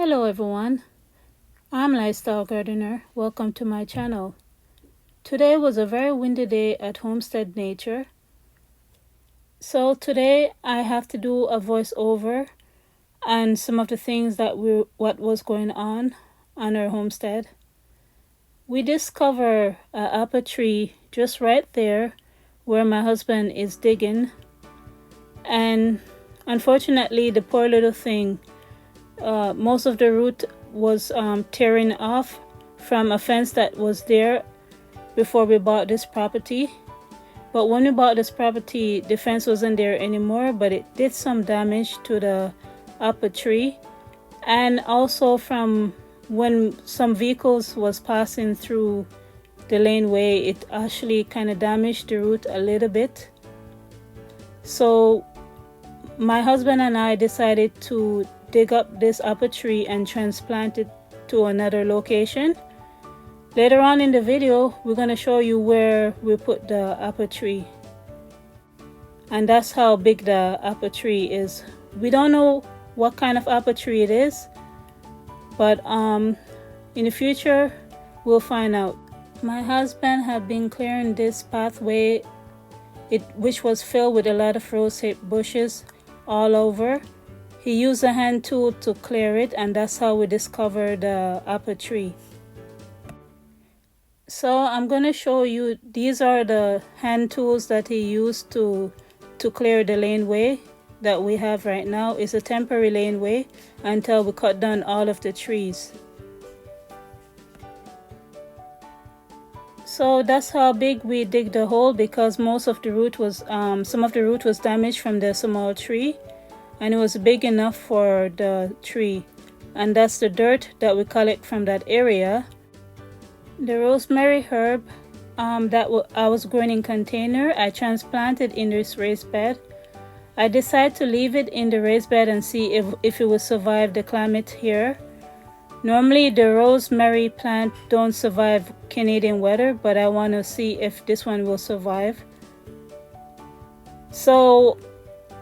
Hello everyone, I'm Lifestyle Gardener. Welcome to my channel. Today was a very windy day at Homestead Nature. So today I have to do a voiceover and some of the things what was going on our homestead. We discover an apple tree just right there where my husband is digging, and unfortunately the poor little thing, most of the root was tearing off from a fence that was there before we bought this property. But when we bought this property, the fence wasn't there anymore, but it did some damage to the apple tree. And also from when some vehicles was passing through the laneway, it actually kind of damaged the root a little bit. So my husband and I decided to dig up this apple tree and transplant it to another location. Later on in the video, we're going to show you where we put the apple tree. And that's how big the apple tree is. We don't know what kind of apple tree it is, but in the future, we'll find out. My husband had been clearing this pathway, which was filled with a lot of rosehip bushes all over. He used a hand tool to clear it, and that's how we discovered the apple tree. So I'm going to show you, these are the hand tools that he used to clear the laneway that we have right now. It's a temporary laneway until we cut down all of the trees. So that's how big we dig the hole, because most of the root was, some of the root was damaged from the small tree, and it was big enough for the tree. And that's the dirt that we collect from that area. The rosemary herb I was growing in container, I transplanted in this raised bed. I decided to leave it in the raised bed and see if it will survive the climate here. Normally the rosemary plant don't survive Canadian weather, but I want to see if this one will survive. So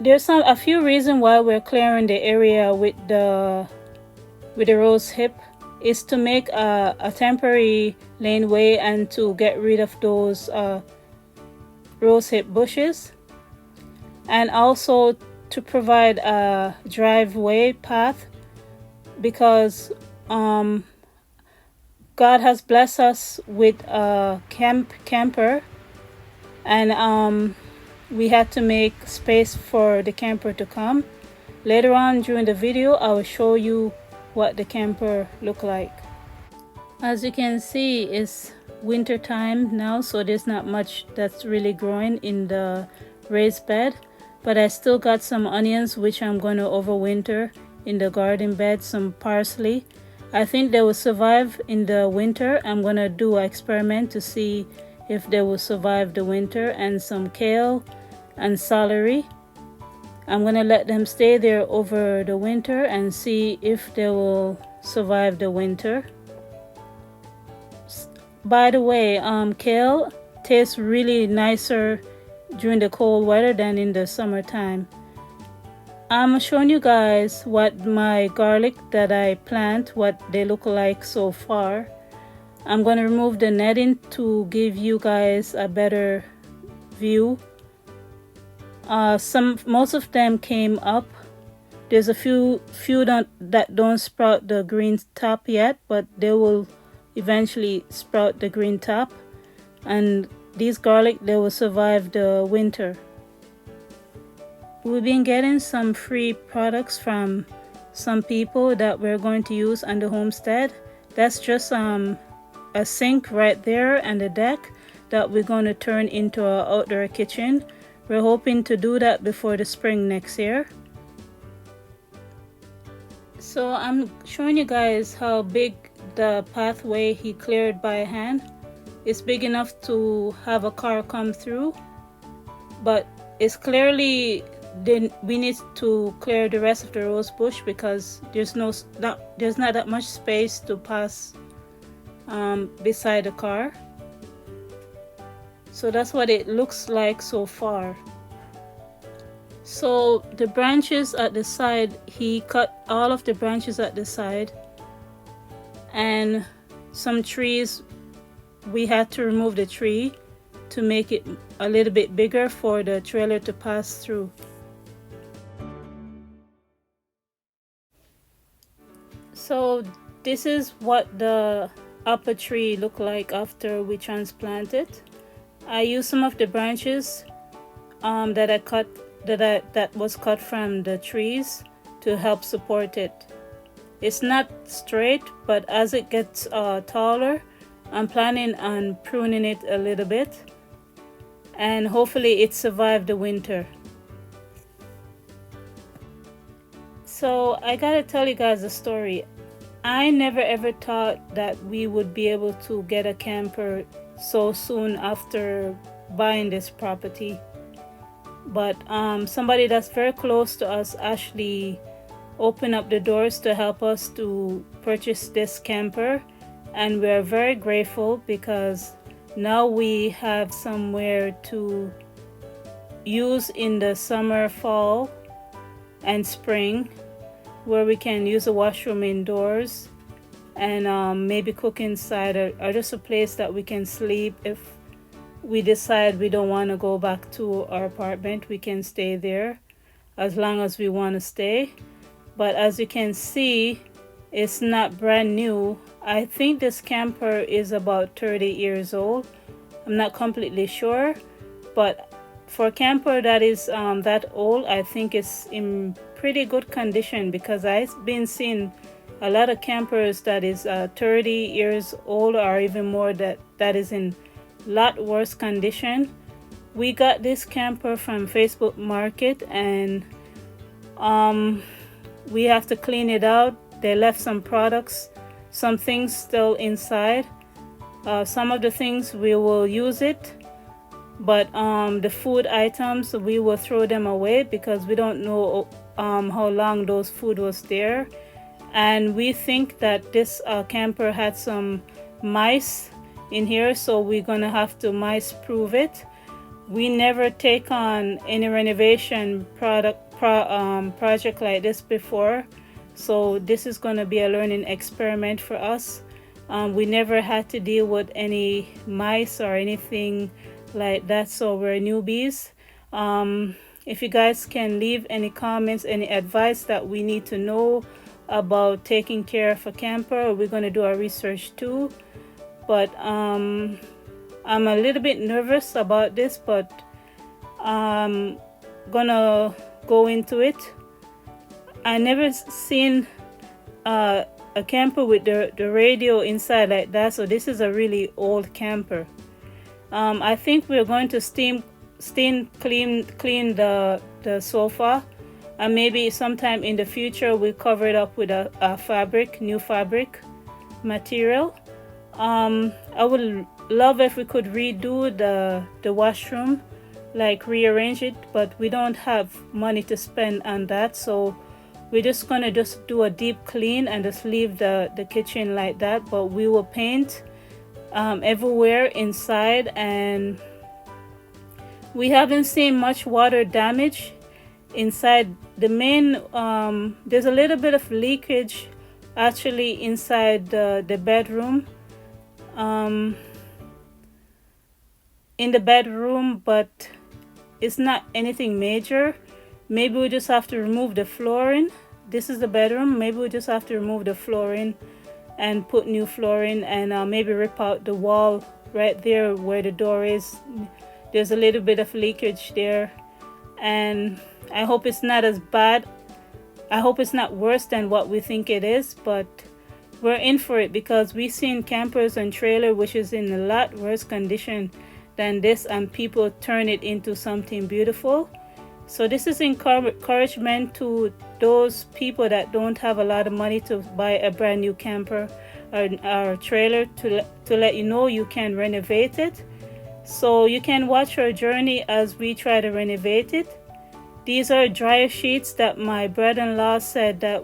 there's a few reasons why we're clearing the area with the rose hip. Is to make a temporary laneway and to get rid of those rosehip bushes, and also to provide a driveway path, because God has blessed us with a camper, and we had to make space for the camper to come. Later on during the video, I will show you what the camper look like. As you can see, it's winter time now, so there's not much that's really growing in the raised bed, but I still got some onions which I'm going to overwinter in the garden bed. Some parsley, I think they will survive in the winter. I'm going to do an experiment to see if they will survive the winter. And some kale and celery, I'm going to let them stay there over the winter and see if they will survive the winter. By the way, kale tastes really nicer during the cold weather than in the summertime. I'm showing you guys what my garlic that I plant, what they look like so far. I'm going to remove the netting to give you guys a better view. Most of them came up. There's a few that don't sprout the green top yet, but they will eventually sprout the green top. And these garlic, they will survive the winter. We've been getting some free products from some people that we're going to use on the homestead. That's just a sink right there and a deck that we're going to turn into an outdoor kitchen. We're hoping to do that before the spring next year. So I'm showing you guys how big the pathway he cleared by hand. It's big enough to have a car come through, but it's clearly we need to clear the rest of the rose bush because there's not that much space to pass beside the car. So that's what it looks like so far. So the branches at the side, he cut all of the branches at the side, and some trees, we had to remove the tree to make it a little bit bigger for the trailer to pass through. So this is what the upper tree looked like after we transplanted. I used some of the branches that was cut from the trees to help support it. It's not straight, but as it gets taller, I'm planning on pruning it a little bit, and hopefully it survived the winter. So I gotta tell you guys a story. I never ever thought that we would be able to get a camper so soon after buying this property. But somebody that's very close to us actually opened up the doors to help us to purchase this camper, and we're very grateful because now we have somewhere to use in the summer, fall, and spring, where we can use a washroom indoors and maybe cook inside, or just a place that we can sleep. If we decide we don't want to go back to our apartment, we can stay there as long as we want to stay. But as you can see, it's not brand new. I think this camper is about 30 years old. I'm not completely sure, but for a camper that is that old, I think it's in pretty good condition, because I've been seeing a lot of campers that is 30 years old or even more, that is in lot worse condition. We got this camper from Facebook Market, and we have to clean it out. They left some products, some things still inside. Some of the things we will use it, but the food items, we will throw them away because we don't know how long those food was there. And we think that this camper had some mice in here, so we're gonna have to mice proof it. We never take on any renovation project like this before, so this is gonna be a learning experiment for us. We never had to deal with any mice or anything like that, so we're newbies. If you guys can leave any comments, any advice that we need to know about taking care of a camper, we're going to do our research too. But I'm a little bit nervous about this, but I'm gonna go into it. I never seen a camper with the radio inside like that, so this is a really old camper. I think we're going to steam clean the sofa, and maybe sometime in the future we cover it up with a new fabric material. I would love if we could redo the washroom, like rearrange it, but we don't have money to spend on that, so we're just gonna do a deep clean and just leave the kitchen like that. But we will paint everywhere inside, and we haven't seen much water damage inside the main. There's a little bit of leakage actually inside the bedroom, in the bedroom, but it's not anything major. Maybe we just have to remove the flooring. This is the bedroom. Maybe we just have to remove the flooring and put new flooring, and maybe rip out the wall right there where the door is. There's a little bit of leakage there, and I hope it's not as bad. I hope it's not worse than what we think it is, but we're in for it because we've seen campers and trailer which is in a lot worse condition than this, and people turn it into something beautiful. So this is encouragement to those people that don't have a lot of money to buy a brand new camper or trailer, to let you know you can renovate it. So you can watch our journey as we try to renovate it. These are dryer sheets that my brother-in-law said that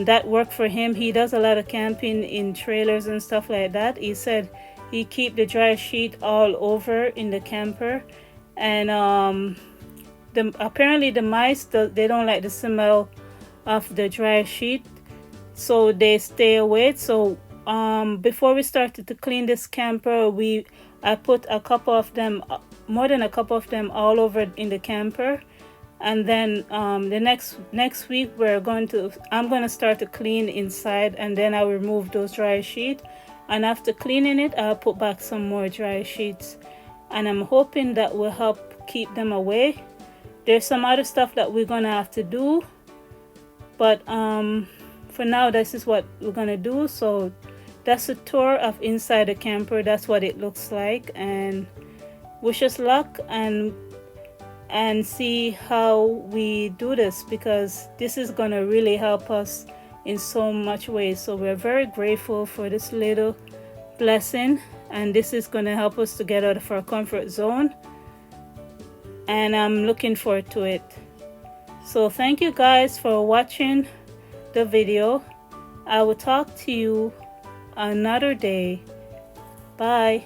that work for him. He does a lot of camping in trailers and stuff like that. He said he keep the dryer sheet all over in the camper, and apparently the mice, they don't like the smell of the dry sheet, so they stay away. So before we started to clean this camper, I put a couple of them, more than a couple of them, all over in the camper. And then the next week I'm going to start to clean inside, and then I'll remove those dry sheets, and after cleaning it I'll put back some more dry sheets, and I'm hoping that will help keep them away. There's some other stuff that we're gonna have to do, but for now this is what we're gonna do. So that's a tour of inside the camper. That's what it looks like, and wish us luck and see how we do this, because this is gonna really help us in so much ways. So we're very grateful for this little blessing, and this is gonna help us to get out of our comfort zone, and I'm looking forward to it. So thank you guys for watching the video. I will talk to you another day. Bye.